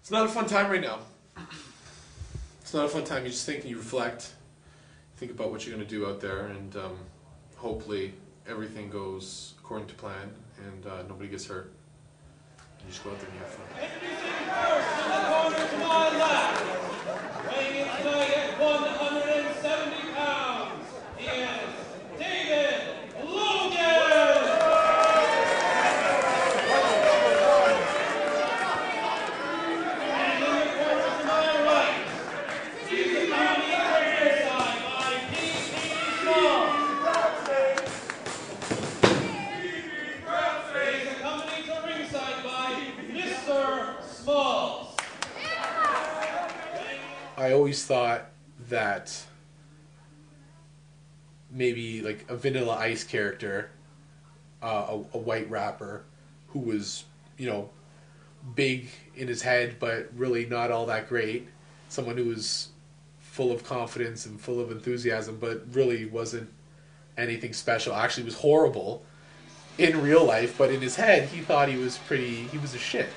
It's not a fun time right now. It's not a fun time. You just think and you reflect. Think about what you're going to do out there, and hopefully everything goes according to plan and nobody gets hurt. And you just go out there and you have fun. Introducing first in the corner to my left, weighing in tonight at 170 pounds, he is David Logan! And in the corner to my right, he's accompanied at ringside by P.P. Small. He's accompanied to ringside by Mr. Smalls. I always thought that maybe like a Vanilla Ice character, a white rapper who was, big in his head but really not all that great, someone who was full of confidence and full of enthusiasm but really wasn't anything special, actually was horrible in real life, but in his head he thought he was a shit.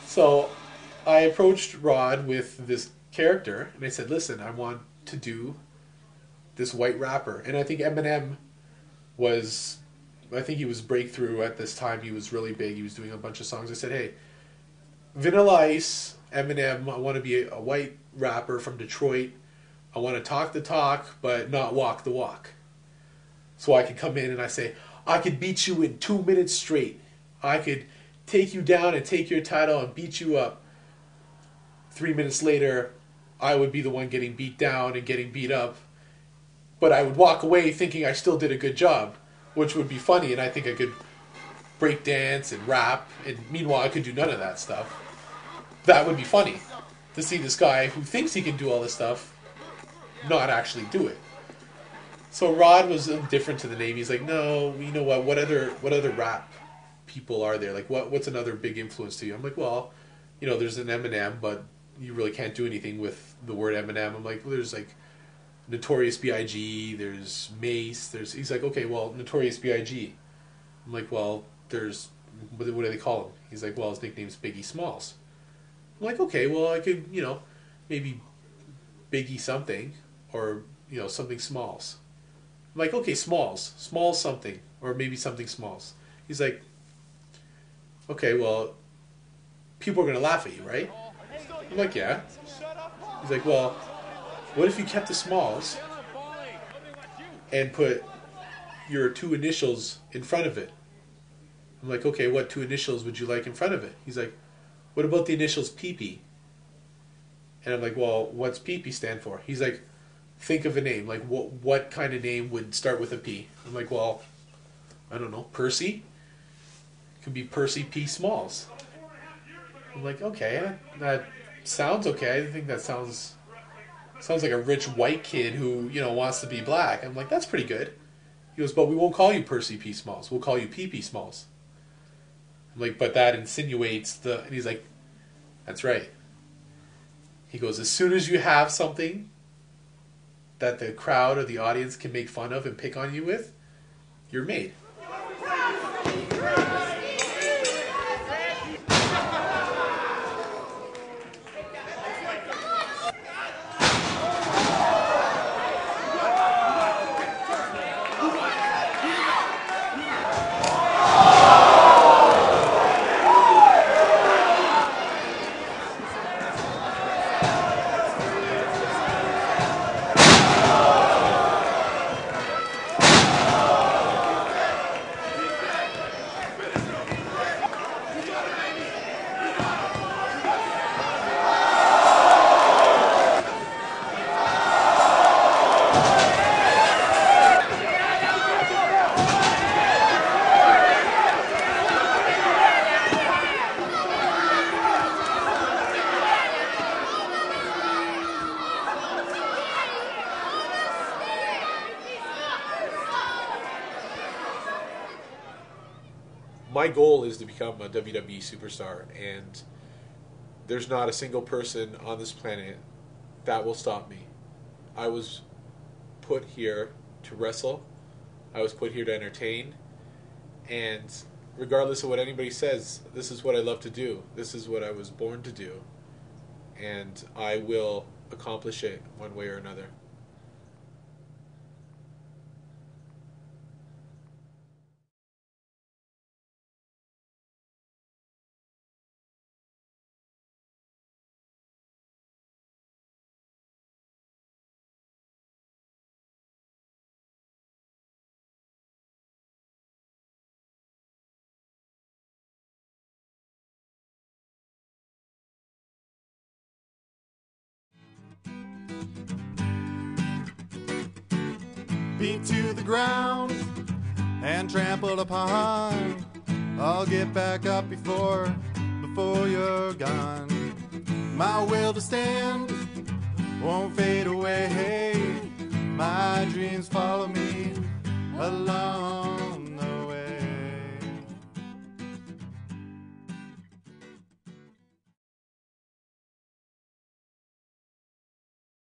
So I approached Rod with this character and I said, listen, I want to do this white rapper. And I think Eminem he was breakthrough at this time. He was really big. He was doing a bunch of songs. I said, hey, Vanilla Ice, Eminem, I want to be a white rapper from Detroit. I want to talk the talk, but not walk the walk. So I could come in and I say, I could beat you in 2 minutes straight. I could take you down and take your title and beat you up. 3 minutes later, I would be the one getting beat down and getting beat up. But I would walk away thinking I still did a good job, which would be funny, and I think I could break dance and rap, and meanwhile I could do none of that stuff. That would be funny, to see this guy who thinks he can do all this stuff not actually do it. So Rod was indifferent to the name. He's like, no, you know what other rap people are there? Like, what's another big influence to you? I'm like, well, there's an Eminem, but you really can't do anything with the word Eminem. I'm like, well, there's like Notorious B.I.G., there's Mace, he's like, okay, well, Notorious B.I.G. I'm like, well, what do they call him? He's like, well, his nickname's Biggie Smalls. I'm like, okay, well, I could, maybe Biggie something, or, something Smalls. I'm like, okay, Smalls something, or maybe something Smalls. He's like, okay, well, people are going to laugh at you, right? I'm like, yeah. He's like, well, what if you kept the Smalls and put your 2 initials in front of it? I'm like, okay, what 2 initials would you like in front of it? He's like, what about the initials PP? And I'm like, well, what's PP stand for? He's like, think of a name. Like, what kind of name would start with a P? I'm like, well, I don't know, Percy? It could be Percy P. Smalls. I'm like, okay, that sounds okay. I think that sounds like a rich white kid who, wants to be black. I'm like, that's pretty good. He goes, but we won't call you Percy P. Smalls. We'll call you PP Smalls. I'm like, but that insinuates and he's like, that's right. He goes, as soon as you have something that the crowd or the audience can make fun of and pick on you with, you're made. My goal is to become a WWE superstar, and there's not a single person on this planet that will stop me. I was put here to wrestle. I was put here to entertain. And regardless of what anybody says, this is what I love to do. This is what I was born to do. and I will accomplish it one way or another. Beat to the ground and trampled upon. I'll get back up before you're gone. My will to stand won't fade away. My dreams follow me along.